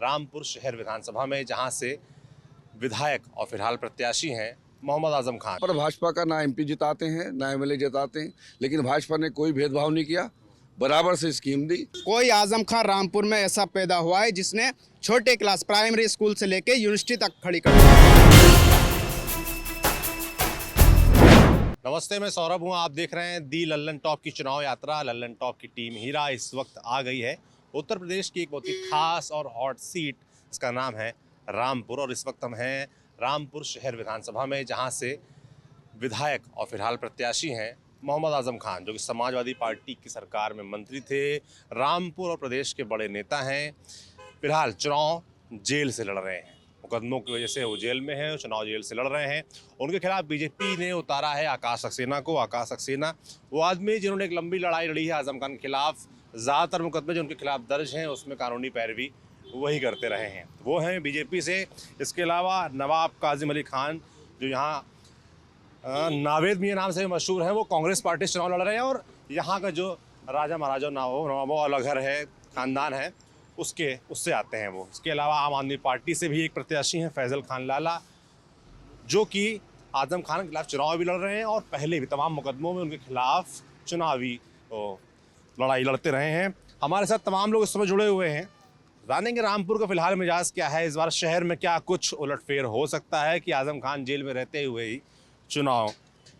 रामपुर शहर विधानसभा में, जहां से विधायक और फिलहाल प्रत्याशी हैं मोहम्मद आजम खान। पर भाजपा का ना एमपी जिताते हैं ना एमएलए जिताते हैं, लेकिन भाजपा ने कोई भेदभाव नहीं किया, बराबर से स्कीम दी। कोई आजम खान रामपुर में ऐसा पैदा हुआ है जिसने छोटे क्लास प्राइमरी स्कूल से लेके यूनिवर्सिटी तक खड़ी कर दी। नमस्ते, मैं सौरभ हूं। आप देख रहे हैं दी लल्लन टॉप की चुनाव यात्रा। लल्लन टॉप की टीम हीरा इस वक्त आ गई है उत्तर प्रदेश की एक बहुत ही खास और हॉट सीट, इसका नाम है रामपुर। और इस वक्त हम हैं रामपुर शहर विधानसभा में, जहां से विधायक और फिलहाल प्रत्याशी हैं मोहम्मद आजम खान, जो कि समाजवादी पार्टी की सरकार में मंत्री थे, रामपुर और प्रदेश के बड़े नेता हैं। फिलहाल चुनाव जेल से लड़ रहे हैं, मुकदमों की वजह से वो जेल में हैं, चुनाव जेल से लड़ रहे हैं। उनके खिलाफ बीजेपी ने उतारा है आकाश सक्सेना को। आकाश सक्सेना वो आदमी जिन्होंने एक लंबी लड़ाई लड़ी है आजम खान के खिलाफ। ज़्यादातर मुकदमे जो उनके खिलाफ दर्ज हैं उसमें कानूनी पैरवी वही करते रहे हैं। वो हैं बीजेपी से। इसके अलावा नवाब काजिम अली खान, जो यहाँ नावेद मियाँ नाम से मशहूर हैं, वो कांग्रेस पार्टी से चुनाव लड़ रहे हैं। और यहाँ का जो राजा महाराजा नवाबों वाला घर है, ख़ानदान है, उससे आते हैं वो। इसके अलावा आम आदमी पार्टी से भी एक प्रत्याशी हैं फैजल खान लाला, जो कि आजम खान के खिलाफ चुनाव भी लड़ रहे हैं और पहले भी तमाम मुकदमों में उनके खिलाफ चुनावी लड़ाई लड़ते रहे हैं। हमारे साथ तमाम लोग इस समय जुड़े हुए हैं। जानेंगे रामपुर का फिलहाल मिजाज क्या है, इस बार शहर में क्या कुछ उलटफेर हो सकता है कि आजम खान जेल में रहते हुए ही चुनाव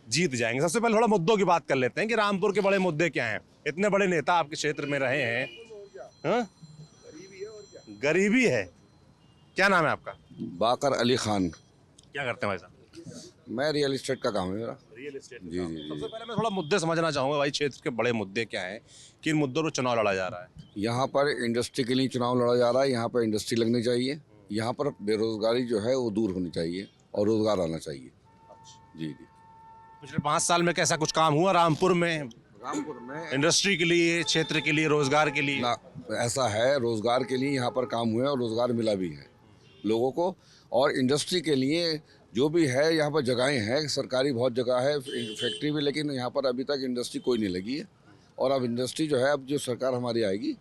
जीत जाएंगे। सबसे पहले थोड़ा मुद्दों की बात कर लेते हैं कि रामपुर के बड़े मुद्दे क्या हैं। इतने बड़े नेता आपके क्षेत्र में रहे हैं, हाँ? गरीबी है। क्या नाम है आपका? बाकर अली खान। क्या करते हैं भाई साहब? मैं रियल एस्टेट का काम है मेरा। Real estate. जी जी। सबसे पहले मैं थोड़ा मुद्दे समझना चाहूँगा भाई, क्षेत्र के बड़े मुद्दे क्या हैं, किन मुद्दों पर चुनाव लड़ा जा रहा है? यहाँ पर इंडस्ट्री के लिए चुनाव लड़ा जा रहा है। यहाँ पर इंडस्ट्री लगनी चाहिए, यहाँ पर बेरोजगारी जो है वो दूर होनी चाहिए और रोजगार आना चाहिए। जी जी। पिछले 5 साल में कैसा कुछ काम हुआ रामपुर में इंडस्ट्री के लिए, क्षेत्र के लिए, रोजगार के लिए? ना, ऐसा है, रोजगार के लिए यहाँ पर काम हुए और रोजगार मिला भी है लोगों को। और इंडस्ट्री के लिए जो भी है यहाँ पर जगहें हैं, सरकारी बहुत जगह है, फैक्ट्री भी, लेकिन यहाँ पर अभी तक इंडस्ट्री कोई नहीं लगी है। और अब इंडस्ट्री जो है, अब जो सरकार हमारी आएगी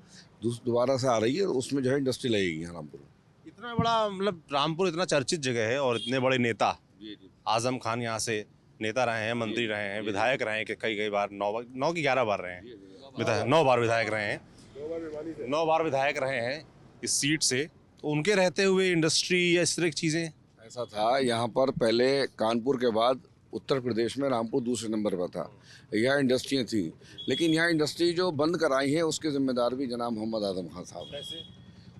दोबारा से आ रही है, उसमें जो है इंडस्ट्री लगेगी यहाँ रामपुर में। इतना बड़ा, मतलब रामपुर इतना चर्चित जगह है और इतने बड़े नेता आजम खान यहाँ से नेता रहे हैं, मंत्री रहे हैं, विधायक रहे हैं कि कई बार 9 की 11 बार रहे हैं विधायक, 9 बार विधायक रहे हैं, 9 बार विधायक रहे हैं इस सीट से। तो उनके रहते हुए इंडस्ट्री या इस तरह की चीज़ें? ऐसा था, यहाँ पर पहले कानपुर के बाद उत्तर प्रदेश में रामपुर दूसरे नंबर पर था। यहाँ इंडस्ट्रियाँ थी, लेकिन यहाँ इंडस्ट्री जो बंद कराई हैं उसके जिम्मेदार भी जनाब मोहम्मद आजम खान साहब हैं।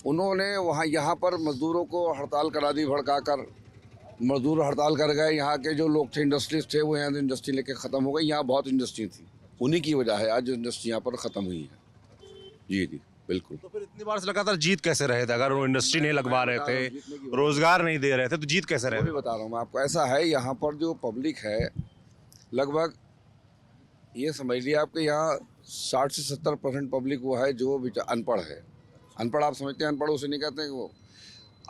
उन्होंने यहाँ पर मजदूरों को हड़ताल करा दी, भड़का कर मजदूर हड़ताल कर गए। यहाँ के जो लोग थे, इंडस्ट्रीज थे, वो यहाँ इंडस्ट्री लेके ख़त्म हो गई। यहाँ बहुत इंडस्ट्री थी, उन्हीं की वजह है आज इंडस्ट्री यहाँ पर ख़त्म हुई है। जी जी बिल्कुल। तो फिर इतनी बार से लगातार जीत कैसे रहे थे? अगर वो इंडस्ट्री नहीं लगवा रहे थे, रोजगार नहीं दे रहे थे, तो जीत कैसे रहे थे? बता रहा हूँ मैं आपको। ऐसा है, यहाँ पर जो पब्लिक है, लगभग ये समझ लिया आपके यहाँ 60 से 70% पब्लिक वो है जो अनपढ़ है। अनपढ़ आप समझते हैं, अनपढ़ उसे नहीं कहते हैं, वो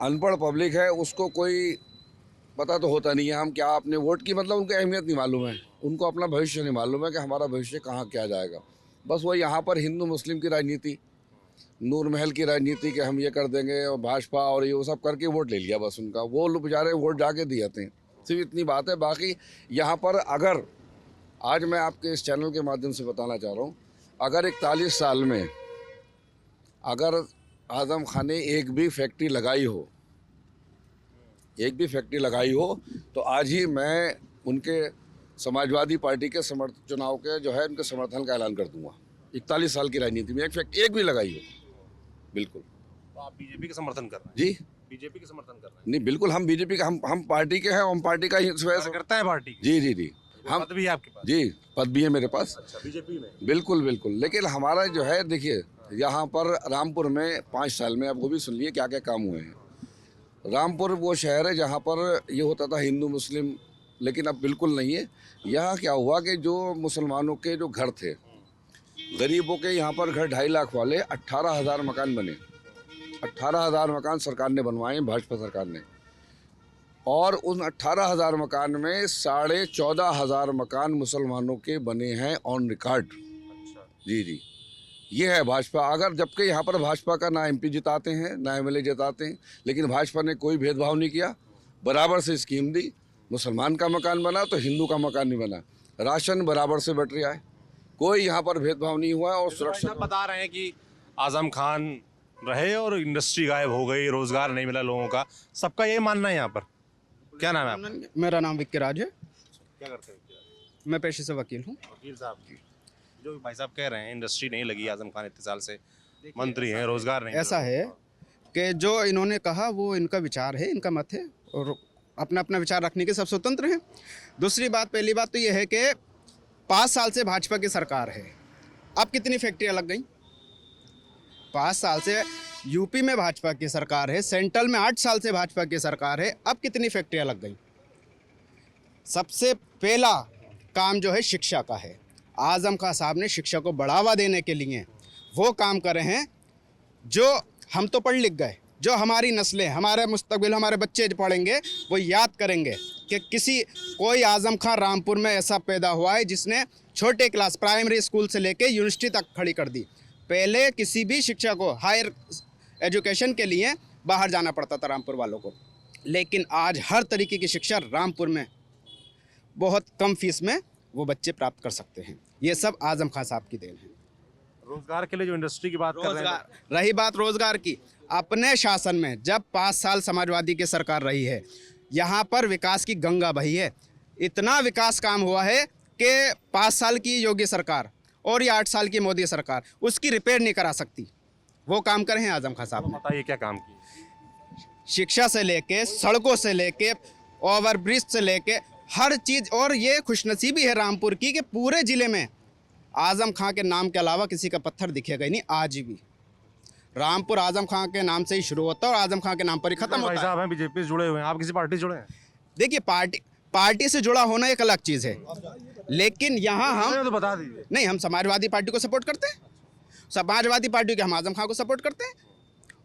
अनपढ़ पब्लिक है, उसको कोई पता तो होता नहीं है हम क्या अपने वोट की, मतलब उनको अहमियत नहीं मालूम है, उनको अपना भविष्य नहीं मालूम है कि हमारा भविष्य कहाँ क्या जाएगा। बस वो यहाँ पर हिंदू मुस्लिम की राजनीति, नूर महल की राजनीति कि हम ये कर देंगे, और भाजपा और ये वो सब करके वोट ले लिया बस उनका। वो लोग बेचारे वोट जाके दिए थे, सिर्फ इतनी बात है। बाकी यहाँ पर अगर आज मैं आपके इस चैनल के माध्यम से बताना चाह रहा हूँ, अगर 41 साल में अगर आजम खान ने एक भी फैक्ट्री लगाई हो, तो आज ही मैं उनके समाजवादी पार्टी के चुनाव के जो है उनके समर्थन का ऐलान कर दूंगा। 41 साल की राजनीति में एक भी लगाई हो, बिल्कुल। तो आप बीजेपी का समर्थन कर रहे हैं? जी, बीजेपी का समर्थन कर रहे हैं? नहीं, बिल्कुल हम बीजेपी का, हम पार्टी के हैं, हम पार्टी का ही करता है पार्टी। जी जी जी। हम पद भी है आपके पास? जी, पद भी है मेरे पास। अच्छा, बीजेपी में? बिल्कुल बिल्कुल। लेकिन हमारा जो है, देखिए यहाँ पर रामपुर में 5 साल में आप वो भी सुन लिए क्या क्या काम हुए हैं। रामपुर वो शहर है जहाँ पर ये होता था हिंदू मुस्लिम, लेकिन अब बिल्कुल नहीं है। यहाँ क्या हुआ कि जो मुसलमानों के जो घर थे, गरीबों के, यहाँ पर घर 2.5 लाख वाले 18,000 मकान बने। 18,000 मकान सरकार ने बनवाए, भाजपा सरकार ने। और उन 18,000 मकान में 14,500 मकान मुसलमानों के बने हैं ऑन रिकॉर्ड। अच्छा। जी जी। ये है भाजपा। अगर जबकि यहाँ पर भाजपा का ना एमपी जिताते हैं ना एमएलए जिताते हैं, लेकिन भाजपा ने कोई भेदभाव नहीं किया, बराबर से स्कीम दी। मुसलमान का मकान बना तो हिंदू का मकान नहीं बना, राशन बराबर से बट रहा है, कोई यहाँ पर भेदभाव नहीं हुआ। और सुरक्षा बता रहे हैं कि आजम खान रहे और इंडस्ट्री गायब हो गई, रोजगार नहीं मिला लोगों का, सबका यही मानना है यहाँ पर। क्या नाम है आपका? मेरा नाम विक्की राज है, क्या करते हैं? मैं पेशे से वकील हूँ। वकील साहब, जो भाई साहब कह रहे हैं इंडस्ट्री नहीं लगी, आजम खान इतने साल से मंत्री हैं, रोजगार नहीं ऐसा है कि जो इन्होंने कहा वो इनका विचार है, इनका मत है, और अपना अपना विचार रखने के सब स्वतंत्र हैं। दूसरी बात, पहली बात तो ये है कि 5 साल से भाजपा की सरकार है, अब कितनी फैक्ट्रियाँ लग गई? 5 साल से यूपी में भाजपा की सरकार है, सेंट्रल में 8 साल से भाजपा की सरकार है, अब कितनी फैक्ट्रियाँ लग गई? सबसे पहला काम जो है शिक्षा का है। आजम खान साहब ने शिक्षा को बढ़ावा देने के लिए वो काम करे हैं जो हम तो पढ़ लिख गए, जो हमारी नस्लें, हमारे मुस्तकबिल, हमारे बच्चे पढ़ेंगे वो याद करेंगे कि कोई आजम खान रामपुर में ऐसा पैदा हुआ है जिसने छोटे क्लास प्राइमरी स्कूल से लेके यूनिवर्सिटी तक खड़ी कर दी। पहले किसी भी शिक्षा को, हायर एजुकेशन के लिए बाहर जाना पड़ता था रामपुर वालों को, लेकिन आज हर तरीके की शिक्षा रामपुर में बहुत कम फीस में वो बच्चे प्राप्त कर सकते हैं। ये सब आजम खान साहब की देन है। रोजगार के लिए जो इंडस्ट्री की बात कर रहे हैं, रही बात रोजगार की, अपने शासन में जब 5 साल समाजवादी की सरकार रही है, यहाँ पर विकास की गंगा बही है। इतना विकास काम हुआ है कि 5 साल की योगी सरकार और ये 8 साल की मोदी सरकार उसकी रिपेयर नहीं करा सकती। वो काम करे हैं आजम खान साहब ने। बताइए क्या काम किए? शिक्षा से लेके, सड़कों से लेके, ओवरब्रिज से लेके हर चीज़। और ये खुशनसीबी है रामपुर की कि पूरे ज़िले में आजम खान के नाम के अलावा किसी का पत्थर दिखेगा ही नहीं। आज भी रामपुर आजम खान के नाम से ही शुरू होता है और आजम खान के नाम पर ही खत्म होता है। भाई साहब हैं बीजेपी से जुड़े हुए हैं, आप किसी पार्टी से जुड़े हैं? देखिए, पार्टी से जुड़ा होना एक अलग चीज़ है, लेकिन यहाँ हम तो बता दीजिए। नहीं, हम समाजवादी पार्टी को सपोर्ट करते हैं, समाजवादी पार्टी के हम आजम खान को सपोर्ट करते हैं।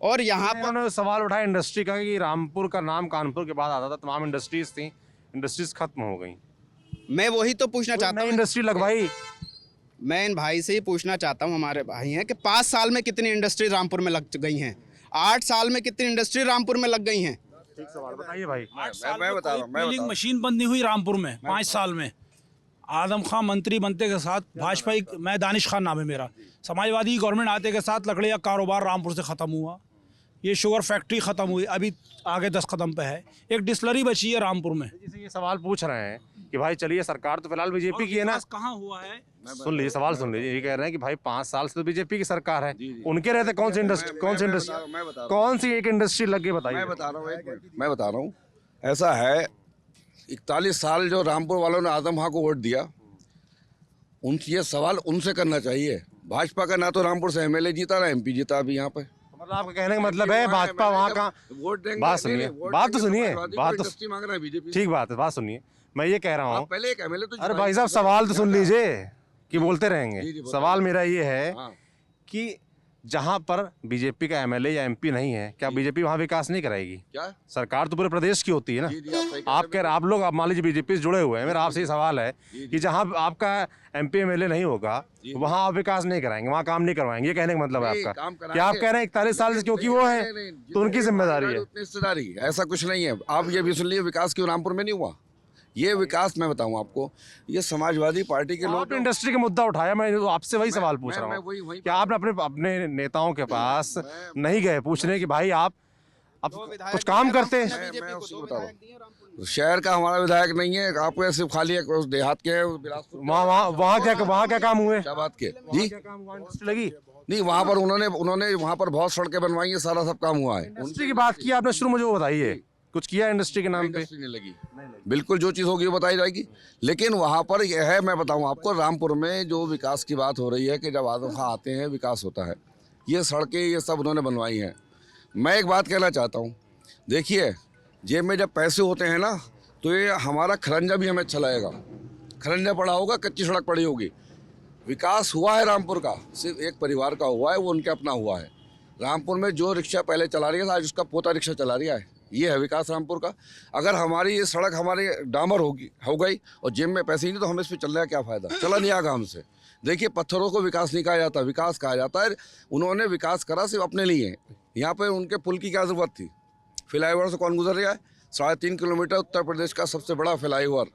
और यहाँ पर उन्होंने सवाल उठाया इंडस्ट्री का कि रामपुर का नाम कानपुर के बाद आता था, तमाम इंडस्ट्रीज थी, इंडस्ट्रीज खत्म हो गई, मैं वही तो पूछना चाहता नई हूँ, इंडस्ट्री लगवाई। मैं इन भाई से ही पूछना चाहता हूँ, हमारे भाई हैं, कि 5 साल में कितनी इंडस्ट्री रामपुर में लग गई हैं, 8 साल में कितनी इंडस्ट्री रामपुर में लग गई हैं? ठीक सवाल बताइए भाई। मैं बता रहा हूँ, मिलिंग मशीन बंद नहीं हुई रामपुर में 5 साल में। आजम खान मंत्री बनते के साथ भाजपा, मैं दानिश खान नाम है मेरा, समाजवादी गवर्नमेंट आते के साथ लकड़ी का कारोबार रामपुर से ख़त्म हुआ। ये शुगर फैक्ट्री ख़त्म हुई, अभी आगे 10 कदम पे है। एक डिस्लरी बची है रामपुर में। जैसे ये सवाल पूछ रहे हैं कि भाई चलिए सरकार तो फिलहाल बीजेपी की है ना, कहाँ हुआ है? सुन लीजिए सवाल सुन लीजिए। ये कह रहे हैं कि भाई 5 साल से तो बीजेपी की सरकार है, उनके रहते कौन सी इंडस्ट्री, कौन सी एक इंडस्ट्री लग गई बताइए? मैं बता रहा हूँ, एक मिनट मैं बता रहा हूँ। ऐसा है, 41 साल जो रामपुर वालों ने आजम खान को वोट दिया, उनसे ये सवाल उनसे करना चाहिए। भाजपा का ना तो रामपुर से एमएलए जीता ना एमपी जीता अभी यहाँ पे। मतलब आपका कहने का मतलब है भाजपा वहाँ का वोट देंगे, बात सुनिए, बात तो सुनिए, बात तो इंडस्ट्री मांग रहा है बीजेपी। ठीक बात है, बात सुनिए। मैं ये कह रहा हूँ, पहले एक एमएलए तो अरे भाई साहब सवाल तो सुन लीजिए कि बोलते रहेंगे। सवाल मेरा ये है हाँ। कि जहाँ पर बीजेपी का एमएलए या एमपी नहीं है, क्या बीजेपी वहाँ विकास नहीं कराएगी? क्या सरकार तो पूरे प्रदेश की होती है ना। आप लोग आप मान लीजिए बीजेपी से जुड़े हुए हैं, मेरा आपसे ये सवाल है कि जहाँ आपका एमपी एमएलए नहीं होगा वहाँ आप विकास नहीं कराएंगे, वहाँ काम नहीं करवाएंगे, ये कहने का मतलब है आपका? क्या आप कह रहे हैं 41 साल से क्योंकि वो है तो उनकी जिम्मेदारी है? हिस्सेदारी ऐसा कुछ नहीं है। आप ये भी सुन लीजिए, विकास क्यों रामपुर में नहीं हुआ? ये विकास मैं बताऊं आपको, ये समाजवादी पार्टी के लोग आपने इंडस्ट्री का मुद्दा उठाया, मैं तो आपसे वही सवाल पूछ रहा हूँ। क्या आपने अपने नेताओं के पास नहीं गए पूछने कि भाई आप अब कुछ काम करते हैं? मैं उसको बता रहा हूँ, शहर का हमारा विधायक नहीं है, आपको सिर्फ खाली एक देहात के बिलासपुर वहाँ क्या काम हुए? क्या बात के जी इंडस्ट्री लगी? नहीं, वहाँ पर उन्होंने वहाँ पर बहुत सड़कें बनवाई है, सारा सब काम हुआ है। इंडस्ट्री की बात की आपने शुरू, मुझे वो बताइए कुछ किया इंडस्ट्री के नाम पे? इंडस्ट्री नहीं लगी, बिल्कुल जो चीज़ होगी वो बताई जाएगी। लेकिन वहाँ पर यह है, मैं बताऊँ आपको, रामपुर में जो विकास की बात हो रही है कि जब आजम खान आते हैं विकास होता है, ये सड़कें ये सब उन्होंने बनवाई हैं। मैं एक बात कहना चाहता हूँ, देखिए जेब में जब पैसे होते हैं ना तो ये हमारा खरंजा भी हमें अच्छा लगेगा। खरंजा पड़ा होगा, कच्ची सड़क पड़ी होगी। विकास हुआ है रामपुर का, सिर्फ एक परिवार का हुआ है, वो उनके अपना हुआ है। रामपुर में जो रिक्शा पहले चला रही है आज उसका पोता रिक्शा चला रहा है। ये है विकास रामपुर का। अगर हमारी ये सड़क हमारी डामर हो गई और जेब में पैसे ही नहीं तो हमें इस पर चलने का क्या फ़ायदा? चला नहीं आगा हमसे। देखिए, पत्थरों को विकास नहीं कहा जाता, विकास कहा जाता है। उन्होंने विकास करा सिर्फ अपने लिए। यहाँ पर उनके पुल की क्या ज़रूरत थी? फ्लाईओवर से कौन गुजर रहा है? 3.5 किलोमीटर उत्तर प्रदेश का सबसे बड़ा फ्लाईओवर।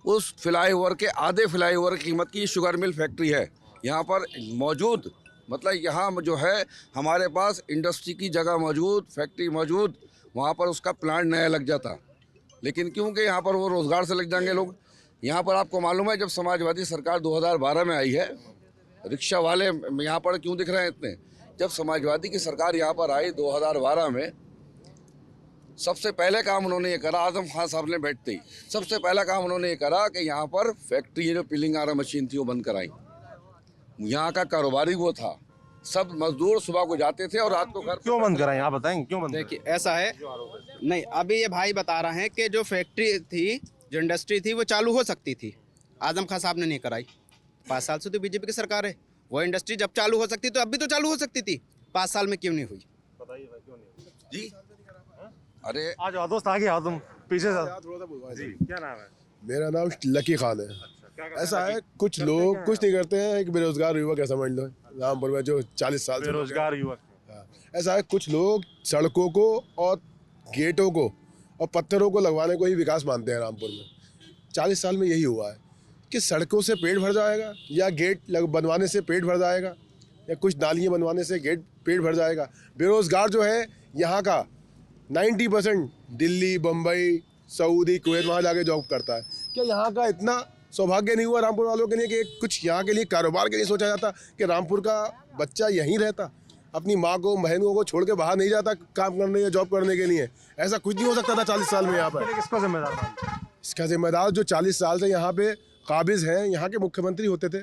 उस फ्लाईओवर के आधे फ्लाईओवर की कीमत की शुगर मिल फैक्ट्री है यहाँ पर मौजूद। मतलब यहाँ जो है हमारे पास इंडस्ट्री की जगह मौजूद, फैक्ट्री मौजूद, वहाँ पर उसका प्लांट नया लग जाता। लेकिन क्योंकि यहाँ पर वो रोज़गार से लग जाएंगे लोग। यहाँ पर आपको मालूम है जब समाजवादी सरकार 2012 में आई है, रिक्शा वाले यहाँ पर क्यों दिख रहे हैं इतने? जब समाजवादी की सरकार यहाँ पर आई 2012 में, सबसे पहले काम उन्होंने ये करा, आजम खान साहब ने बैठते ही सबसे पहला काम उन्होंने ये करा कि यहाँ पर फैक्ट्री जो पिलिंग आरा मशीन थी वो बंद कराई। यहाँ का कारोबारी वो था, सब मजदूर सुबह को जाते थे और रात को घर। क्यों बंद कराएं? आप बताएंगे क्यों बंद? देखिए ऐसा है, नहीं अभी ये भाई बता रहे हैं कि जो फैक्ट्री थी, जो इंडस्ट्री थी वो चालू हो सकती थी, आजम खान साहब ने नहीं कराई। 5 साल से तो बीजेपी की सरकार है। वो इंडस्ट्री जब चालू हो सकती तो अब भी तो चालू हो सकती थी, 5 साल में क्यों नहीं हुई? बताइए भाई, क्यों नहीं हुई? जी अरे आज दोस्त आ गया, तुम पीछे से। जी, क्या नाम है? मेरा नाम लकी खान है। क्या करते ऐसा हैं? है, कुछ लोग कुछ नहीं करते हैं। एक बेरोजगार युवक है, समझ लो, रामपुर में जो 40 साल से बेरोजगार युवक। हाँ। ऐसा है, कुछ लोग सड़कों को और गेटों को और पत्थरों को लगवाने को ही विकास मानते हैं। रामपुर में 40 साल में यही हुआ है कि सड़कों से पेट भर जाएगा या गेट बनवाने से पेट भर जाएगा या कुछ नालियाँ बनवाने से पेट भर जाएगा। बेरोजगार जो है यहाँ का 90% दिल्ली, बम्बई, सऊदी, कुवैत वहाँ जाके जॉब करता है। क्या यहाँ का इतना सौभाग्य नहीं हुआ रामपुर वालों के लिए कि कुछ यहाँ के लिए कारोबार के लिए सोचा जाता कि रामपुर का बच्चा यहीं रहता, अपनी माँ को, बहनों को छोड़ के बाहर नहीं जाता काम करने या जॉब करने के लिए? ऐसा कुछ नहीं हो सकता था 40 साल में यहाँ पर। किसको जिम्मेदार मानते हैं? इसका जिम्मेदार जो 40 साल से यहाँ पे काबिज हैं, यहाँ के मुख्यमंत्री होते थे।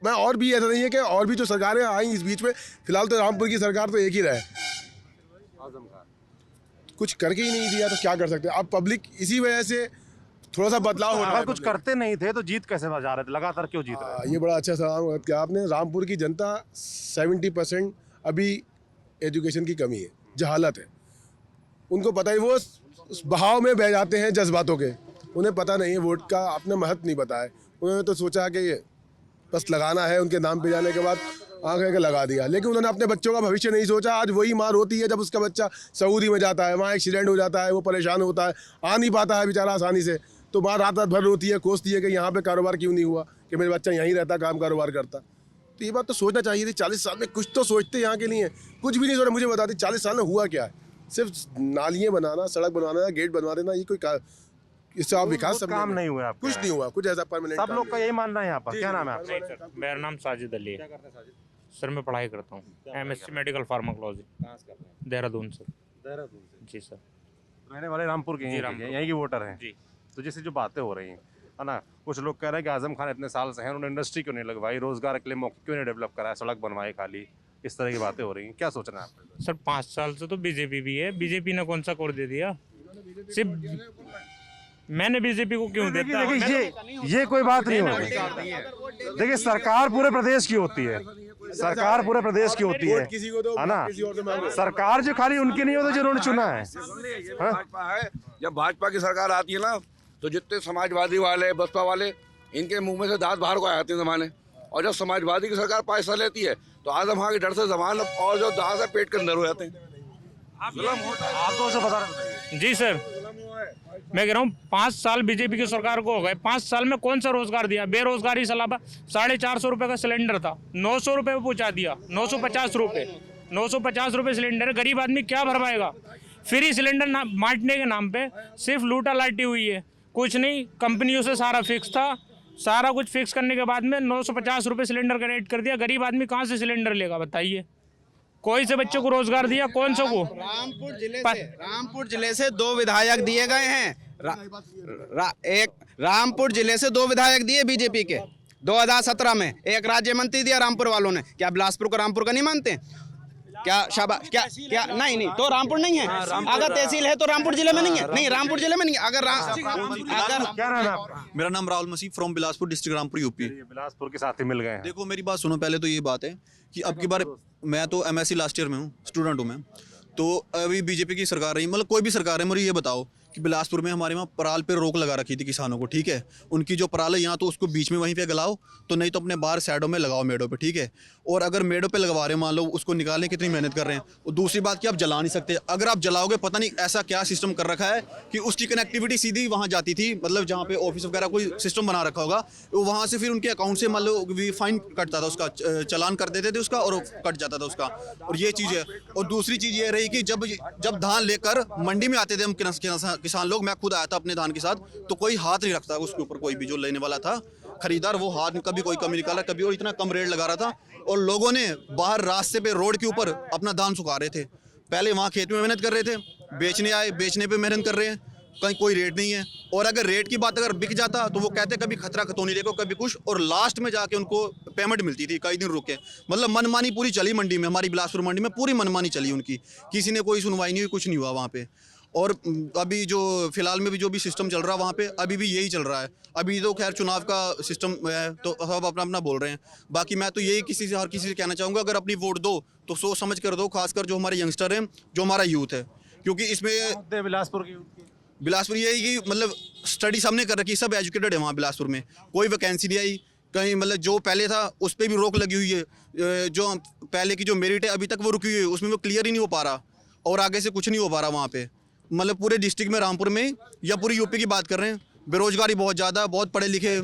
मैं और भी ऐसा नहीं है कि और भी जो सरकारें आई इस बीच में, फिलहाल तो रामपुर की सरकार तो एक ही रहे, कुछ करके ही नहीं दिया तो क्या कर सकते हैं। अब पब्लिक इसी वजह से थोड़ा सा बदलाव हो रहा है। अगर कुछ करते नहीं थे तो जीत कैसे जा रहे थे? लगातार क्यों जीत रहे थे? ये बड़ा अच्छा सवाल किया आपने। रामपुर की जनता 70% अभी एजुकेशन की कमी है, जहालत है। उनको पता ही, वो उस बहाव में बह जाते हैं जज्बातों के। उन्हें पता नहीं है वोट का, अपना महत्व नहीं पता है। उन्होंने तो सोचा कि बस लगाना है, उनके नाम पे जाने के बाद आगे के लगा दिया। लेकिन उन्होंने अपने बच्चों का भविष्य नहीं सोचा। आज वही माँ रोती है जब उसका बच्चा सऊदी में जाता है, वहाँ एक्सीडेंट हो जाता है, वो परेशान होता है, आ नहीं पाता है बेचारा आसानी से, तो माँ रात रात भर रोती है, कोसती है कि यहाँ पे कारोबार क्यों नहीं हुआ, कि मेरा बच्चा यहीं रहता, काम कारोबार करता। तो ये बात तो सोचना चाहिए थी। 40 साल में कुछ तो सोचते यहाँ के लिए, कुछ भी नहीं सोचा। मुझे बता दी 40 साल में हुआ क्या है? सिर्फ नालियाँ बनाना, सड़क बनवाना, गेट बनवा देना, ये कोई इससे आप विकास काम नहीं हुआ? कुछ नहीं हुआ, कुछ ऐसा परमानेंट। सब लोग का यही मानना है यहाँ पर। क्या नाम है आपका? मेरा नाम साजिद अली है। सर मैं पढ़ाई करता हूँ, MSc मेडिकल फार्माकोलॉजी, देहरादून से। देहरादून से? जी सर। रहने वाले रामपुर के जी, हैं, रामपुर। यहीं के वोटर हैं जी। तो जैसे जो बातें हो रही हैं, है ना, कुछ लोग कह रहे हैं कि आजम खान इतने साल से हैं, उन्होंने इंडस्ट्री क्यों नहीं लगवाई, रोजगार के लिए मौके क्यों नहीं डेवलप कराया, सड़क बनवाए खाली, इस तरह की बातें हो रही हैं। क्या सोचना है आपका? सर 5 साल से तो बीजेपी भी है, बीजेपी ने कौन सा कोड दे दिया? सिर्फ मैंने बीजेपी को क्यों देता? देखिए ये कोई बात नहीं होती। देखिए सरकार पूरे प्रदेश की होती है, सरकार पूरे प्रदेश की होती है, किसी को तो है ना? किसी और से मांगो। सरकार जो खाली उनकी नहीं होती जिन्होंने चुना है। भाजपा है, जब भाजपा की सरकार आती है ना, तो जितने समाजवादी वाले, बसपा वाले, इनके मुंह में से दांत बाहर को आ जाते हैं जमाने। और जब समाजवादी की सरकार पैसा लेती है तो आजम खान के डर से जबान और जो दांत है पेट के अंदर हो जाते हैं। आप तो उसे बता रहे जी सर, मैं कह रहा हूँ 5 साल बीजेपी की सरकार को हो गए। 5 साल में कौन सा रोजगार दिया? बेरोजगारी सलाबा 450 रुपये का सिलेंडर था, 900 रुपये में पहुँचा दिया, 950 रुपये, 950 रुपये सिलेंडर। गरीब आदमी क्या भरवाएगा? फ्री सिलेंडर बांटने के नाम पे सिर्फ लूटा लाटी हुई है, कुछ नहीं। कंपनियों से सारा फिक्स था, सारा कुछ फिक्स करने के बाद में 950 रुपये सिलेंडर का रेट कर दिया। गरीब आदमी कहाँ से सिलेंडर लेगा बताइए? कोई से बच्चों को रोजगार दिया? कौन सा को? रामपुर जिले से 2 विधायक दिए गए हैं। एक रामपुर जिले से 2 विधायक दिए बीजेपी के 2017 में। एक राज्य मंत्री दिया रामपुर वालों ने। क्या बिलासपुर को रामपुर का नहीं मानते? क्या शाबाश, क्या नहीं तो रामपुर नहीं है। अगर तहसील है तो रामपुर जिले में नहीं है। नहीं, रामपुर जिले में नहीं है। अगर क्या नाम है आपका? मेरा नाम Rahul Masih from Bilaspur district Rampur UP. Bilaspur के साथ ही मिल गए हैं। देखो मेरी बात सुनो, पहले तो ये बात है कि अब की बार मैं तो MSc लास्ट ईयर में हूँ, स्टूडेंट हूँ मैं। तो अभी बीजेपी की सरकार रही, मतलब कोई भी सरकार है, मुझे ये बताओ कि बिलासपुर में हमारे वहाँ पराल पे रोक लगा रखी थी किसानों को, ठीक है। उनकी जो पराल है यहाँ तो उसको बीच में वहीं पे गलाओ, तो नहीं तो अपने बाहर साइडों में लगाओ मेड़ों पे, ठीक है। और अगर मेड़ों पे लगवा रहे हो, मान लो उसको निकालने कितनी मेहनत कर रहे हैं। और दूसरी बात कि आप जला नहीं सकते, अगर आप जलाओगे पता नहीं ऐसा क्या सिस्टम कर रखा है कि उसकी कनेक्टिविटी सीधी वहाँ जाती थी, मतलब जहाँ पे ऑफिस वगैरह कोई सिस्टम बना रखा होगा, तो वहाँ से फिर उनके अकाउंट से मान लो फाइन कटता था उसका, चालान कर देते थे उसका और कट जाता था उसका। और ये चीज़ है। और दूसरी चीज़ ये रही कि जब धान लेकर मंडी में आते थे हम किसान लोग, मैं खुद आया था अपने धान के साथ, तो कोई हाथ नहीं रखता उसके ऊपर, कोई भी जो लेने वाला था खरीदार वो हाथ कभी कोई कम निकाला, कभी और इतना कम रेट लगा रहा था। और लोगों ने बाहर रास्ते पे रोड के ऊपर अपना धान सुखा रहे थे। पहले वहाँ खेत में मेहनत कर रहे थे, बेचने आए, बेचने पे मेहनत कर रहे हैं, कहीं कोई रेट नहीं है। और अगर रेट की बात अगर बिक जाता तो वो कहते कभी खतरा खतौनी देखो, कभी कुछ, और लास्ट में जाके उनको पेमेंट मिलती थी कई दिन रुक के। मतलब मनमानी पूरी चली मंडी में, हमारी बिलासपुर मंडी में पूरी मनमानी चली उनकी, किसी ने कोई सुनवाई नहीं हुई, कुछ नहीं हुआ वहाँ पे। और अभी जो फिलहाल में भी जो भी सिस्टम चल रहा है वहाँ पे अभी भी यही चल रहा है। अभी तो खैर चुनाव का सिस्टम है तो सब अपना अपना बोल रहे हैं। बाकी मैं तो यही हर किसी से कहना चाहूँगा, अगर अपनी वोट दो तो सोच समझ कर दो, खासकर जो हमारे यंगस्टर हैं, जो हमारा यूथ है, क्योंकि इसमें बिलासपुर यही कि मतलब स्टडी सबने कर रखी है, सब एजुकेटेड है वहाँ बिलासपुर में, कोई वैकेंसी नहीं आई कहीं, मतलब जो पहले था उस पर भी रोक लगी हुई है। जो पहले की जो मेरिट है अभी तक वो रुकी हुई है, उसमें वो क्लियर ही नहीं हो पा रहा, और आगे से कुछ नहीं हो पा रहा वहाँ पे। मतलब पूरे डिस्ट्रिक्ट में, रामपुर में या पूरी यूपी की बात कर रहे हैं, बेरोजगारी बहुत ज़्यादा, बहुत पढ़े लिखे,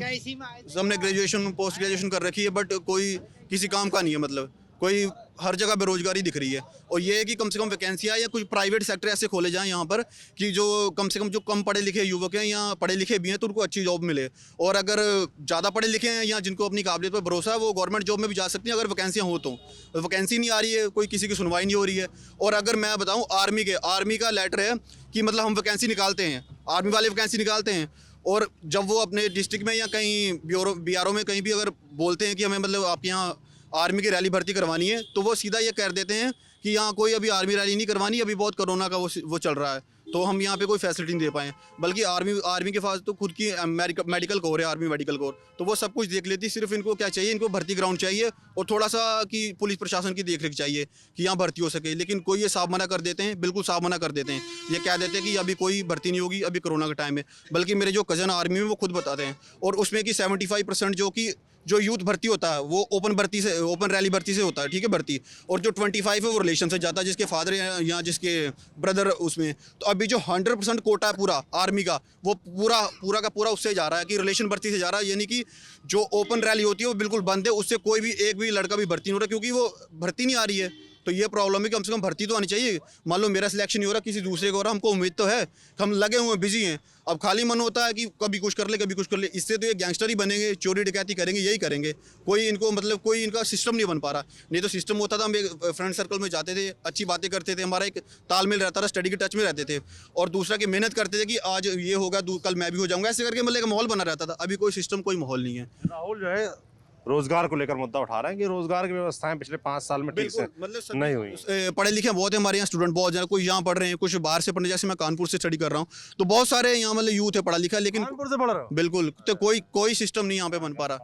सबने ग्रेजुएशन पोस्ट ग्रेजुएशन कर रखी है, बट कोई किसी काम का नहीं है, मतलब कोई हर जगह बेरोजगारी दिख रही है। और ये है कि कम से कम वैकेंसियाँ या कुछ प्राइवेट सेक्टर ऐसे खोले जाएं यहाँ पर कि जो कम से कम जो कम पढ़े लिखे युवक हैं या पढ़े लिखे भी हैं तो उनको अच्छी जॉब मिले। और अगर ज़्यादा पढ़े लिखे हैं या जिनको अपनी काबिलियत पर भरोसा है, वो गवर्नमेंट जॉब में भी जा सकती हैं अगर वैकेंसियाँ हो तो। वैकेंसी नहीं आ रही है, कोई किसी की सुनवाई नहीं हो रही है। और अगर मैं बताऊँ आर्मी का लेटर है कि मतलब हम वैकेंसी निकालते हैं, आर्मी वाले वैकेंसी निकालते हैं, और जब वो अपने डिस्ट्रिक्ट में या कहीं BRO में कहीं भी अगर बोलते हैं कि हमें मतलब आपके यहाँ आर्मी की रैली भर्ती करवानी है, तो वो सीधा ये कह देते हैं कि यहाँ कोई अभी आर्मी रैली नहीं करवानी, अभी बहुत कोरोना का वो चल रहा है, तो हम यहाँ पे कोई फैसिलिटी नहीं दे पाए। बल्कि आर्मी के पास तो खुद की मेडिकल कोर है, आर्मी मेडिकल कोर, तो वो सब कुछ देख लेती। सिर्फ इनको क्या चाहिए, इनको भर्ती ग्राउंड चाहिए और थोड़ा सा कि पुलिस प्रशासन की देखरेख चाहिए कि यहाँ भर्ती हो सके। लेकिन कोई ये साफ मना कर देते हैं, बिल्कुल साफ मना कर देते हैं, ये कह देते हैं कि अभी कोई भर्ती नहीं होगी, अभी कोरोना का टाइम है। बल्कि मेरे जो कज़न आर्मी में वो खुद बताते हैं, और उसमें कि 75% जो यूथ भर्ती होता है वो ओपन रैली भर्ती से होता है, ठीक है, भर्ती। और जो 25 है वो रिलेशन से जाता है, जिसके फादर या जिसके ब्रदर उसमें। तो अभी जो 100% कोटा है पूरा आर्मी का, वो पूरा का पूरा उससे जा रहा है कि रिलेशन भर्ती से जा रहा है। यानी कि जो ओपन रैली होती है वो बिल्कुल बंद है, उससे कोई भी एक भी लड़का भी भर्ती नहीं हो रहा, क्योंकि वो भर्ती नहीं आ रही है। तो ये प्रॉब्लम है कि कम से कम भर्ती तो आनी चाहिए। मान लो मेरा सिलेक्शन नहीं हो रहा, किसी दूसरे को हो रहा, हमको उम्मीद तो है, हम लगे हुए हैं, बिजी हैं, अब खाली मन होता है कि कभी कुछ कर ले, कभी कुछ कर ले। इससे तो ये गैंगस्टर ही बनेंगे, चोरी डकैती करेंगे, यही करेंगे। कोई इनको मतलब कोई इनका सिस्टम नहीं बन पा रहा। नहीं तो सिस्टम होता था, हम एक फ्रेंड सर्कल में जाते थे, अच्छी बातें करते थे, हमारा एक तालमेल रहता था, स्टडी के टच में रहते थे, और दूसरा की मेहनत करते थे कि आज ये होगा, कल मैं भी हो जाऊँगा, ऐसे करके मतलब एक माहौल बना रहता था। अभी कोई सिस्टम, कोई माहौल नहीं है। राहुल जो है रोजगार को लेकर मुद्दा उठा रहे हैं कि रोजगार की व्यवस्थाएं पिछले 5 साल में ठीक से मतलब नहीं हुई। पढ़े लिखे बहुत है हमारे यहाँ, स्टूडेंट बहुत ज़्यादा, कुछ यहाँ पढ़ रहे हैं, कुछ बाहर से पढ़ने, जैसे मैं कानपुर से स्टडी कर रहा हूँ, तो बहुत सारे यहाँ मतलब यूथ है पढ़ा लिखा, लेकिन कानपुर से पढ़ रहे हो? बिल्कुल, तो कोई सिस्टम नहीं यहाँ पे बन पा रहा,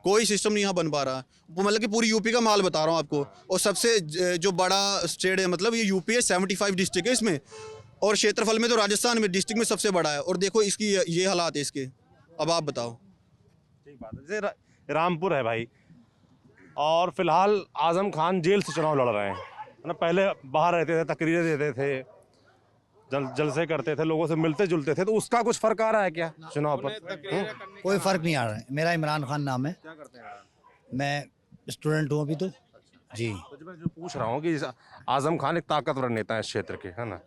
कोई सिस्टम नहीं यहाँ बन पा रहा। वो मतलब कि पूरी यूपी का माल बता रहा हूँ आपको। और सबसे जो बड़ा स्टेट है, मतलब ये यूपी है, 75 डिस्ट्रिक्ट है इसमें, और क्षेत्रफल में तो राजस्थान में डिस्ट्रिक्ट में सबसे बड़ा है। और देखो इसकी ये हालात है इसके, अब आप बताओ। ठीक बात है। जैसे रामपुर है भाई, और फिलहाल आजम खान जेल से चुनाव लड़ रहे हैं, है ना। पहले बाहर रहते थे, तकरीरें देते थे, जलसे करते थे, लोगों से मिलते जुलते थे, तो उसका कुछ फर्क आ रहा है क्या चुनाव पर? कोई फर्क नहीं आ रहा है। मेरा इमरान खान नाम है। क्या करते हैं? मैं स्टूडेंट हूँ अभी तो जी। तो मैं जो पूछ रहा हूँ कि आजम खान एक ताकतवर नेता है इस क्षेत्र के, है ना,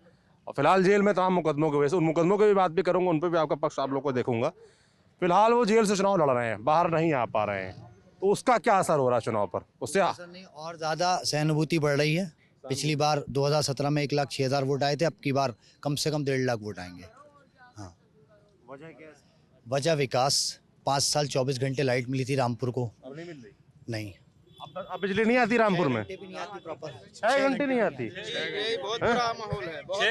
और फिलहाल जेल में तमाम मुकदमों की वजह से, उन मुकदमों की भी बात भी करूँगा, उन पर भी आपका पक्ष आप लोग को देखूंगा। फिलहाल वो जेल से चुनाव लड़ रहे हैं, बाहर नहीं आ पा रहे हैं, तो उसका क्या असर हो रहा है चुनाव पर? उससे असर नहीं, और ज़्यादा सहानुभूति बढ़ रही है। पिछली बार 2017 में 1,06,000 वोट आए थे, अब की बार कम से कम 1.5 लाख वोट आएंगे। हाँ, वजह क्या है? वजह विकास। 5 साल 24 घंटे लाइट मिली थी रामपुर को, अब नहीं मिल रही। नहीं। अब बिजली नहीं आती रामपुर में? 6 घंटे नहीं आती। 6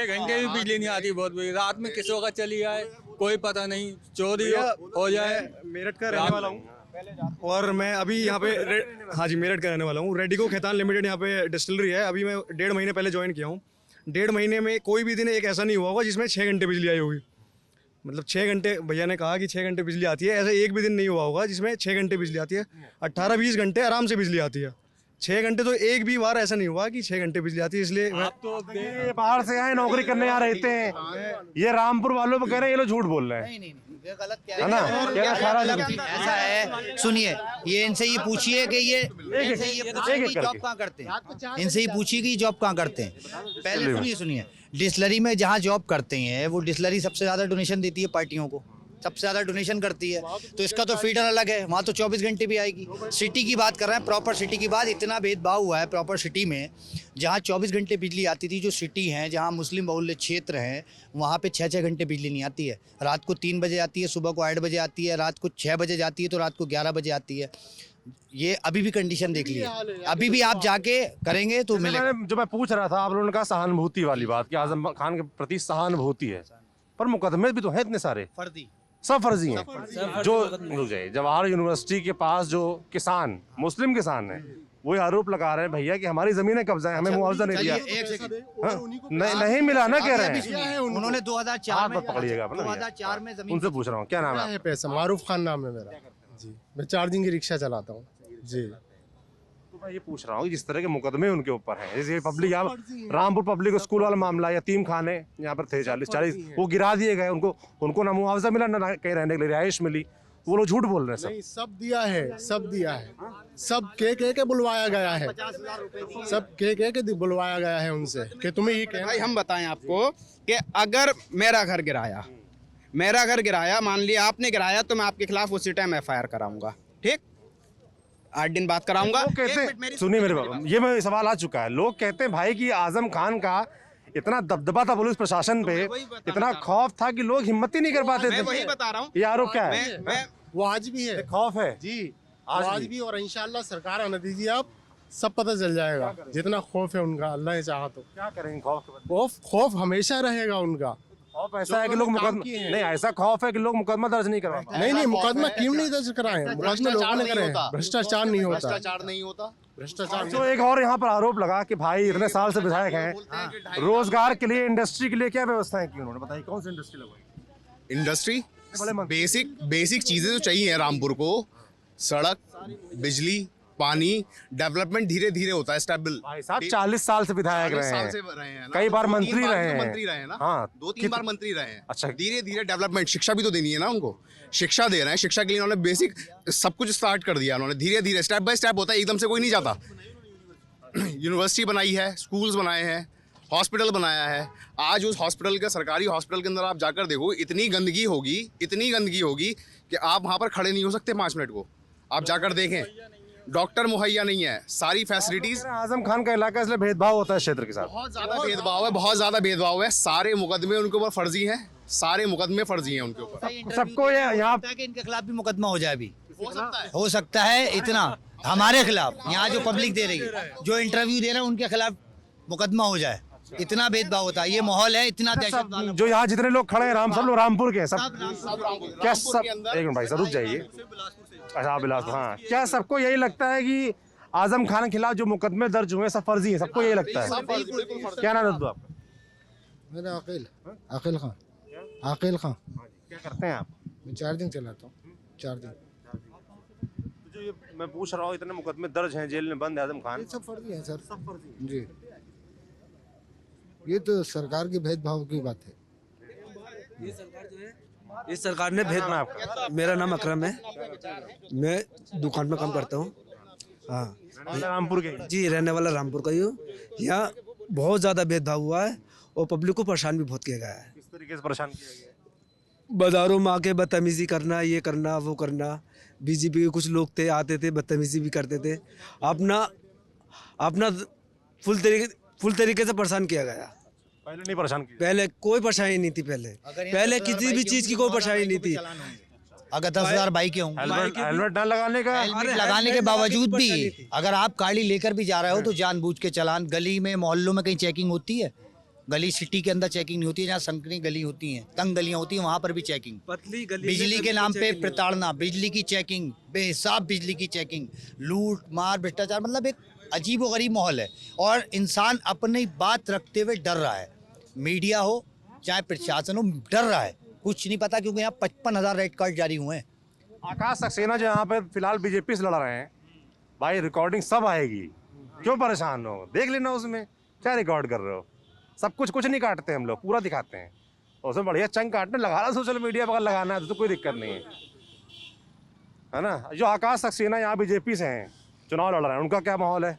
घंटे भी बिजली नहीं आती, बहुत बुरी। रात में किस वक्त चली जाए कोई पता नहीं, चोरी हो जाए। मेरठ का रहने वाला हूँ और मैं अभी यहाँ पे हाँ जी, मेरठ का रहने वाला हूँ। रेडिको खैतान लिमिटेड यहाँ पे डिस्टिलरी है। अभी मैं 1.5 महीने पहले ज्वाइन किया हूँ। 1.5 महीने में कोई भी दिन एक ऐसा नहीं हुआ होगा जिसमें 6 घंटे बिजली आई होगी। मतलब 6 घंटे, भैया ने कहा कि 6 घंटे बिजली आती है, ऐसा एक भी दिन नहीं हुआ होगा जिसमें 6 घंटे बिजली आती है। 18-20 घंटे आराम से बिजली आती है। 6 घंटे तो एक भी बार ऐसा नहीं हुआ कि 6 घंटे बिजली आती है। इसलिए ये बाहर से आए नौकरी करने यहाँ रहते हैं, ये रामपुर वालों को कह रहे हैं ये लोग झूठ बोल रहे हैं, नहीं, ये गलत क्या है ना? क्या सारा ऐसा है, सुनिए, ये इनसे ये पूछिए कि ये इनसे ये पूछिए कि जॉब कहाँ करते हैं, इनसे ही पूछिए कि जॉब कहाँ करते हैं। पहले सुनिए, डिस्लरी में जहाँ जॉब करते हैं वो डिस्लरी सबसे ज़्यादा डोनेशन देती है पार्टियों को, सबसे ज़्यादा डोनेशन करती है, तो इसका तो फीडर अलग है, वहाँ तो 24 घंटे भी आएगी। सिटी की बात कर रहे हैं, प्रॉपर सिटी की बात, इतना भेदभाव हुआ है प्रॉपर सिटी में, जहाँ 24 घंटे बिजली आती थी, जो सिटी हैं जहाँ मुस्लिम बहुल्य क्षेत्र हैं वहाँ पे 6-6 घंटे बिजली नहीं आती है। रात को 3 बजे आती है, सुबह को 8 बजे आती है, रात को 6 बजे जाती है तो रात को 11 बजे आती है। ये अभी भी कंडीशन देख लीजिए, अभी भी आप जाके करेंगे तो मिलेगा। जो मैं पूछ रहा था, आप लोगों ने कहा सहानुभूति वाली बात कि आजम खान के प्रति सहानुभूति है, पर मुकदमे भी तो हैं इतने सारे, फर्जी सब फर्जी हैं। जो रुक जाइए, जवाहर यूनिवर्सिटी के पास जो किसान, मुस्लिम किसान हैं, वो आरोप लगा रहे हैं भैया कि हमारी जमीनें कब्जा है, हमें मुआवजा नहीं दिया। हाँ? नहीं मिला ना, कह रहे हैं। उन्होंने 2004 में पकड़िएगा, 2004 में जमीन उनसे पूछ रहा हूँ, क्या नाम है? पैसा मारूफ खान नाम है मेरा जी, मैं चार्जिंग की रिक्शा चलाता हूँ जी। तो मैं ये पूछ रहा हूँ, जिस तरह के मुकदमे उनके ऊपर हैं, जैसे पब्लिक, आप रामपुर पब्लिक स्कूल वाला मामला, यतीम खाने यहाँ पर थे 40 वो गिरा दिए गए, उनको ना मुआवजा मिला, ना कहीं रहने के लिए रिहाइश मिली, वो लोग झूठ बोल रहे हैं। नहीं, सब दिया है, सब दिया है, सब के बुलवाया गया है, सब के बुलवाया गया है उनसे कि तुम्हें ये भाई हम बताएं आपको कि अगर मेरा घर गिराया, मान लिया आपने गिराया, तो मैं आपके खिलाफ उसी टाइम FIR कराऊंगा, ठीक, 8 दिन बाद कराऊंगा। लोग कहते हैं, सुनिए मेरे बाबा, ये मैं सवाल आ चुका है, लोग कहते हैं भाई कि आजम खान का इतना दबदबा था पुलिस प्रशासन पे, इतना खौफ था कि लोग हिम्मत ही नहीं कर पाते थे। मैं वही बता रहा हूँ, ये आरोप क्या है? वो आज भी है, खौफ है जी, आज भी, और इंशाल्लाह सरकार आने दीजिए आप, सब पता चल जाएगा जितना खौफ है उनका, अल्लाह ने चाहा तो। क्या करेंगे खौफ के बाद? खौफ हमेशा रहेगा उनका। खौफ ऐसा है कि लोग मुकदमा नहीं, ऐसा खौफ है कि लोग मुकदमा दर्ज नहीं करवा पाते। नहीं, मुकदमा क्यों नहीं दर्ज कराए? मुकदमा लोगों ने करे, भ्रष्टाचार नहीं होता, भ्रष्टाचार। तो एक और यहाँ पर आरोप लगा कि भाई इतने साल से विधायक हैं, रोजगार के लिए, इंडस्ट्री के लिए क्या व्यवस्थाएं की उन्होंने, बताइए कौन सी इंडस्ट्री लगवाई? इंडस्ट्री, बेसिक चीजें जो चाहिए रामपुर को, सड़क, बिजली, पानी, डेवलपमेंट धीरे धीरे होता है, स्टेबल। भाई साहब 40 साल से विधायक रहे हैं, कई बार मंत्री रहे हैं ना, हाँ, 2-3 बार मंत्री रहे हैं। अच्छा, धीरे धीरे डेवलपमेंट, शिक्षा भी तो देनी है ना उनको, शिक्षा दे रहे हैं, शिक्षा के लिए उन्होंने बेसिक सब कुछ स्टार्ट कर दिया उन्होंने, धीरे धीरे स्टेप बाय स्टेप होता है, एकदम से कोई नहीं जाता। यूनिवर्सिटी बनाई है, स्कूल्स बनाए हैं, हॉस्पिटल बनाया है। आज उस हॉस्पिटल के, सरकारी हॉस्पिटल के अंदर आप जाकर देखो, इतनी गंदगी होगी कि आप वहाँ पर खड़े नहीं हो सकते 5 मिनट को, आप जाकर देखें। डॉक्टर मुहैया नहीं है, सारी फैसिलिटीज। आजम खान का इलाका, इसलिए भेदभाव होता है क्षेत्र के साथ, बहुत ज्यादा भेदभाव है, सारे मुकदमे उनके ऊपर फर्जी हैं, सारे मुकदमे फर्जी हैं उनके ऊपर। सबको यहाँ इनके खिलाफ भी मुकदमा हो जाए, अभी हो सकता है इतना हमारे खिलाफ, यहाँ जो पब्लिक दे रही है, जो इंटरव्यू दे रहे हैं उनके खिलाफ मुकदमा हो जाए, इतना भेदभाव होता है, ये माहौल है, इतना दहशत वाला। जो यहाँ जितने लोग खड़े हैं, सब लोग रामपुर के हैं, सब क्या, सब एक मिनट भाई सर रुक जाइए। अच्छा बिलासपुर, हाँ, क्या सबको यही लगता है कि आजम खान के खिलाफ जो मुकदमे दर्ज हुए सब फर्जी हैं, सबको यही लगता है? क्या नाम है आपका? मेरा आकिल खान। क्या करते हैं आप? मैं चार्जिंग चलाता हूँ, चार्जिंग। जो ये मैं पूछ रहा हूँ, इतने मुकदमे दर्ज हैं, जेल में बंद है आजम खान, सब फर्जी है सर, सब फर्जी जी। ये तो सरकार के भेदभाव की बात है। ये सरकार जो है, इस सरकार ने भेदभाव। मेरा नाम अकरम है, मैं दुकान में काम करता हूँ। हाँ, रामपुर के जी, रहने वाला रामपुर का ही हूँ। यहाँ बहुत ज़्यादा भेदभाव हुआ है और पब्लिक को परेशान भी बहुत किया गया है। किस तरीके से परेशान किया गया? बाजारों में आके बदतमीजी करना, ये करना, वो करना। बीजेपी के कुछ लोग थे, आते थे, बदतमीजी भी करते थे। अपना फुल तरीके से परेशान किया गया। पहले नहीं परेशान किया? पहले कोई परेशानी नहीं थी, पहले किसी भी चीज़ की कोई परेशानी नहीं थी। अगर 10,000 बाइकें हों, हेलमेट ना लगाने का, हेलमेट लगाने के बावजूद भी अगर आप गाड़ी लेकर भी जा रहे हो तो जानबूझ के चलान। गली में, मोहल्लों में कहीं चेकिंग होती है? गली सिटी के अंदर चेकिंग नहीं होती है, जहाँ संकरी गली होती हैं, तंग गलियां होती हैं, वहाँ पर भी चेकिंग। पतली गली, बिजली के नाम पे प्रताड़ना, बिजली की चेकिंग, बेहिसाब बिजली की चेकिंग, लूट मार, भ्रष्टाचार, मतलब एक अजीब व गरीब माहौल है और इंसान अपनी बात रखते हुए डर रहा है। मीडिया हो चाहे प्रशासन हो, डर रहा है, कुछ नहीं पता, क्योंकि यहाँ 55,000 रेड कार्ड जारी हुए हैं। आकाश सक्सेना जो यहाँ पे फिलहाल बीजेपी से लड़ रहे हैं, भाई रिकॉर्डिंग सब आएगी, क्यों परेशान हो, देख लेना उसमें क्या रिकॉर्ड कर रहे हो। सब कुछ नहीं काटते हम लोग, पूरा दिखाते हैं। उसमें बढ़िया चंग काटने लगाना, सोशल मीडिया पर लगाना है तो कोई दिक्कत नहीं है ना। जो आकाश सक्सेना यहाँ बीजेपी से हैं, चुनाव लड़ रहे हैं, उनका क्या माहौल है?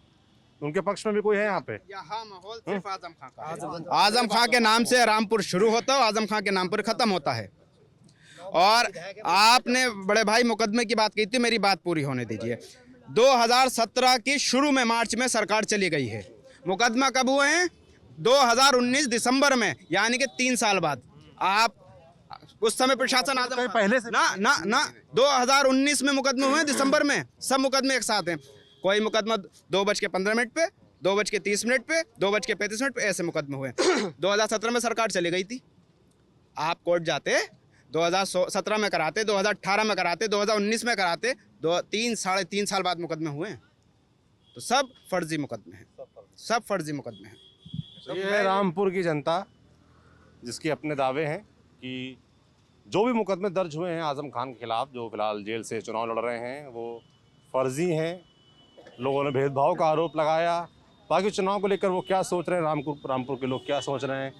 उनके पक्ष में भी कोई है यहाँ पे? यहाँ माहौल सिर्फ आजम खां का। आजम खां के नाम से रामपुर शुरू होता है, आजम खां के नाम पर खत्म होता है। और आपने बड़े भाई मुकदमे की बात की थी, मेरी बात पूरी होने दीजिए। 2017 की शुरू में मार्च में सरकार चली गई है, मुकदमा कब हुए हैं? 2019 दिसंबर में, यानी कि 3 साल बाद। आप उस समय प्रशासन आजम पहले से ना 2019 में मुकदमे हुए, दिसंबर में सब मुकदमे एक साथ हैं। कोई मुकदमा 2:15 पे, 2:30 पे, 2:35 पे, ऐसे मुकदमे हुए। 2017 में सरकार चली गई थी, आप कोर्ट जाते 2017 में कराते, 2018 में कराते, 2019 में कराते, 3 साढ़े 3 साल बाद मुकदमे हुए हैं। तो सब फर्जी मुकदमे हैं, सब फर्जी मुकदमे हैं। तो ये है रामपुर की जनता, जिसके अपने दावे हैं कि जो भी मुकदमे दर्ज हुए हैं आजम खान के खिलाफ, जो फिलहाल जेल से चुनाव लड़ रहे हैं, वो फर्जी हैं। लोगों ने भेदभाव का आरोप लगाया। बाकी चुनाव को लेकर वो क्या सोच रहे हैं, रामपुर के लोग क्या सोच रहे हैं,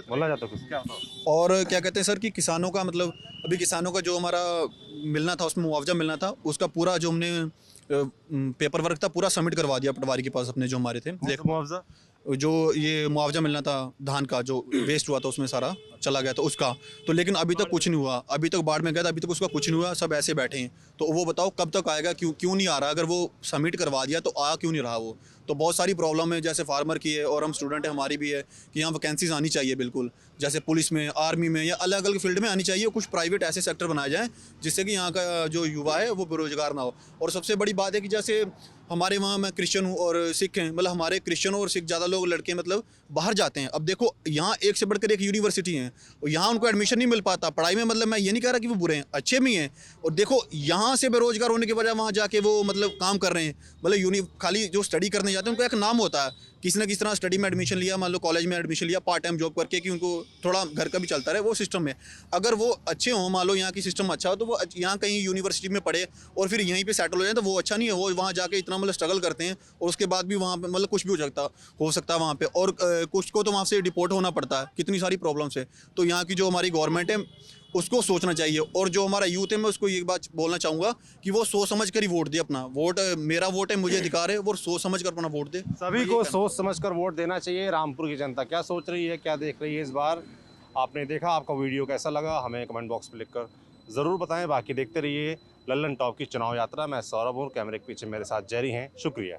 बोलना चाहता कुछ क्या? और क्या कहते हैं सर कि किसानों का मतलब अभी किसानों का जो हमारा मिलना था, उसमें मुआवजा मिलना था, उसका पूरा जो हमने पेपर वर्क था पूरा सबमिट करवा दिया पटवारी के पास अपने, जो हमारे थे। देखो मुआवजा, जो ये मुआवजा मिलना था धान का, जो वेस्ट हुआ था उसमें सारा चला गया था उसका, तो लेकिन अभी तक कुछ नहीं हुआ। अभी तक बाढ़ में गया था, अभी तक उसका कुछ नहीं हुआ, सब ऐसे बैठे हैं। तो वो बताओ कब तक आएगा, क्यों नहीं आ रहा? अगर वो सबमिट करवा दिया तो आ क्यों नहीं रहा वो? तो बहुत सारी प्रॉब्लम है, जैसे फार्मर की है और हम स्टूडेंट है, हमारी भी है कि यहाँ वैकेंसीज आनी चाहिए बिल्कुल, जैसे पुलिस में, आर्मी में या अलग अलग फील्ड में आनी चाहिए। कुछ प्राइवेट ऐसे सेक्टर बनाए जाएँ जिससे कि यहाँ का जो युवा है वो बेरोजगार ना हो। और सबसे बड़ी बात है कि जैसे हमारे वहाँ मैं क्रिश्चियन हूँ और सिख हैं, मतलब हमारे क्रिश्चियन और सिख ज़्यादा लोग लड़के मतलब बाहर जाते हैं। अब देखो यहाँ एक से बढ़कर एक यूनिवर्सिटी है और यहाँ उनको एडमिशन नहीं मिल पाता पढ़ाई में। मतलब मैं ये नहीं कह रहा कि वो बुरे हैं, अच्छे भी हैं। और देखो यहाँ से बेरोजगार होने के बजाय वहाँ जाके वो मतलब काम कर रहे हैं। मतलब खाली जो स्टडी करने जाते हैं उनको एक नाम होता है, किसी न किसी तरह स्टडी में एडमिशन लिया, मान लो कॉलेज में एडमिशन लिया, पार्ट टाइम जॉब करके कि उनको थोड़ा घर का भी चलता रहे, वो सिस्टम है। अगर वो अच्छे हों, मान लो यहाँ की सिस्टम अच्छा हो, तो वो यहाँ कहीं यूनिवर्सिटी में पढ़े और फिर यहीं पे सेटल हो जाए, तो वो अच्छा नहीं है। वो वहाँ जाके इतना मतलब स्ट्रगल करते हैं और उसके बाद भी वहाँ पे मतलब कुछ भी हो सकता है वहाँ पे, और कुछ को तो वहाँ से डिपोर्ट होना पड़ता है। कितनी सारी प्रॉब्लम्स है। तो यहाँ की जो हमारी गवर्नमेंट है उसको सोचना चाहिए। और जो हमारा यूथ है, मैं उसको ये बात बोलना चाहूँगा कि वो सोच समझ कर ही वोट दे। अपना वोट मेरा वोट है, मुझे अधिकार है, वो सोच समझ कर अपना वोट दे। सभी को सोच समझ कर वोट देना चाहिए। रामपुर की जनता क्या सोच रही है, क्या देख रही है इस बार, आपने देखा। आपका वीडियो कैसा लगा हमें कमेंट बॉक्स में लिखकर ज़रूर बताएं। बाकी देखते रहिए लल्लन टॉप की चुनाव यात्रा। मैं सौरभ हूँ, कैमरे के पीछे मेरे साथ जेरी हैं। शुक्रिया।